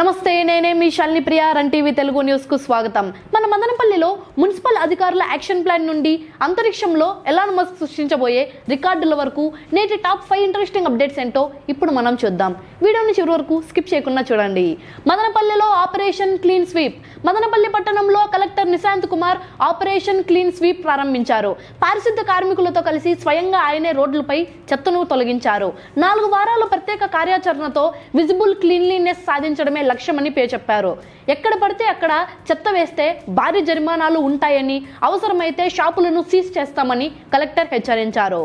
నమస్తే, నేనే మీ Shalini Priya. Run TV Telugu news కు స్వాగతం. మన మదనపల్లిలో మున్సిపల్ అధికారుల యాక్షన్ ప్లాన్ నుండి అంతరిక్షంలో ఎలాన్ మస్క్ సృష్టించబోయే రికార్డుల వరకు నేటి టాప్ 5 ఇంట్రెస్టింగ్ అప్డేట్స్ ఏంటో ఇప్పుడు మనం చూద్దాం. వీడియోని చివరి వరకు స్కిప్ చేయకుండా చూడండి. మదనపల్లిలో ఆపరేషన్ క్లీన్ స్వీప్. మదనపల్లి పట్టణంలో collector Nishant Kumar operation clean sweep ప్రారంభించారు. పారిశుద్ధ కార్మికులతో కలిసి స్వయంగా ఆయనే రోడ్లపై చెత్తను తొలగించారు. 4 వారాల ప్రత్యేక కార్యాచరణతో విజిబుల్ క్లీన్లీనెస్ సాధించడమే లక్ష్యమని చెప్పారు. ఎక్కడ పడితే అక్కడ చెత్త వేస్తే భారీ జరిమానాలు ఉంటాయని, అవసరమైతే షాపులను సీజ్ చేస్తామని కలెక్టర్ హెచ్చరించారు.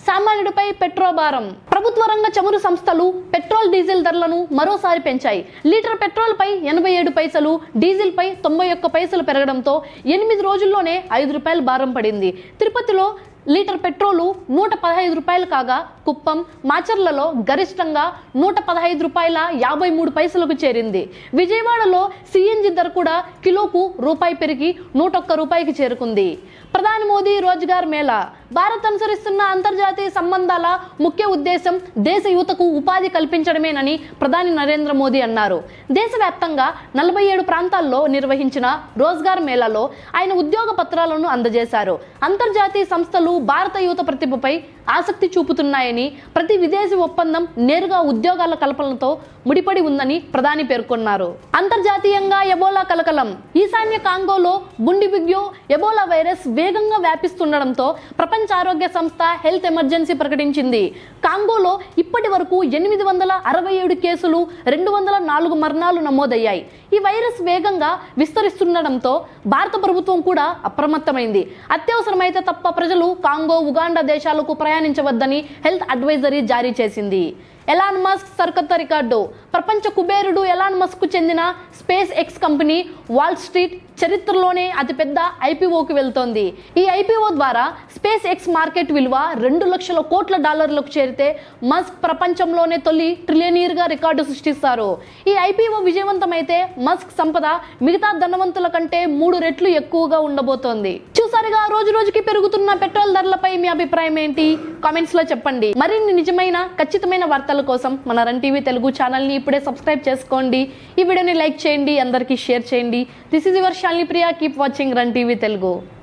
సామాన్యుడిపై పెట్రోల్ భారం. ప్రభుత్వ రంగ చమురు సంస్థలు పెట్రోల్ డీజిల్ ధరలను మరోసారి పెంచాయి. లీటర్ పెట్రోల్ పై 87 పైసలు, డీజిల్ పై 91 పైసలు పెరగడంతో 8 రోజుల్లోనే 5 రూపాయల భారం పడింది. తిరుపతిలో లీటర్ పెట్రోలు 115 రూపాయలు కాగా, కుప్పం, మాచర్లలో గరిష్టంగా 115 రూపాయల 53 పైసలకు చేరింది. విజయవాడలో సిఎన్జి ధర కూడా కిలోకు రూపాయి పెరిగి 101 రూపాయికి చేరుకుంది. ప్రధాని మోదీ రోజ్గార్ మేళా. భారత్ అనుసరిస్తున్న అంతర్జాతీయ సంబంధాల ముఖ్య ఉద్దేశం దేశ యువతకు ఉపాధి కల్పించడమేనని ప్రధాని నరేంద్ర మోదీ అన్నారు. దేశవ్యాప్తంగా 47 ప్రాంతాల్లో నిర్వహించిన రోజ్గార్ మేళాలో ఆయన ఉద్యోగ పత్రాలను అందజేశారు. అంతర్జాతీయ సంస్థలు భారత యువత ప్రతిభపై ఆసక్తి చూపుతున్నాయని, ప్రతి విదేశీ ఒప్పందం నేరుగా ఉద్యోగాల కల్పనతో ముడిపడి ఉందని ప్రధాని పేర్కొన్నారు. అంతర్జాతీయంగా ఎబోలా కలకలం. ఈశాన్య కాంగోలో బుండిబిగ్యో ఎబోలా వైరస్ వేగంగా వ్యాపిస్తుండడంతో ప్రపంచ ఆరోగ్య సంస్థ హెల్త్ ఎమర్జెన్సీ ప్రకటించింది. కాంగోలో ఇప్పటి వరకు 867 కేసులు, 204 మరణాలు నమోదయ్యాయి. ఈ వైరస్ వేగంగా విస్తరిస్తుండడంతో భారత ప్రభుత్వం కూడా అప్రమత్తమైంది. అత్యవసరమైతే తప్ప ప్రజలు కాంగో, ఉగాండా దేశాలకు ప్రయాణించవద్దని హెల్త్ అడ్వైజరీ జారీ చేసింది. ఎలాన్ మస్క్ సరికొత్త రికార్డు. ప్రపంచ కుబేరుడు ఎలాన్ మస్క్ కు చెందిన space X company wall street చరిత్రలోనే అతిపెద్ద ఐపీఓకి వెళ్తోంది. ఈ ఐపీఓ ద్వారా స్పేస్ ఎక్స్ మార్కెట్ విలువ 2 లక్షల కోట్ల డాలర్లకు చేరితే మస్క్ ప్రపంచంలోనే తొలి ట్రిలియనీర్గా రికార్డు సృష్టిస్తారు. ఈ ఐపీఓ విజయవంతమైతే మస్క్ సంపద మిగతా ధనవంతుల కంటే 3 రెట్లు ఎక్కువగా ఉండబోతోంది. చూసారుగా, రోజు రోజుకి పెరుగుతున్న పెట్రోల్ ధరలపై మీ అభిప్రాయం ఏంటి? కామెంట్స్ లో చెప్పండి. మరిన్ని నిజమైన ఖచ్చితమైన వార్తల కోసం మన రన్ టీవీ తెలుగు ఛానల్ ని ఇప్పుడే సబ్స్క్రైబ్ చేసుకోండి. ఈ వీడియోని లైక్ చేయండి, అందరికీ షేర్ చేయండి. This is your Shalini Priya. Keep watching run TV Telugu.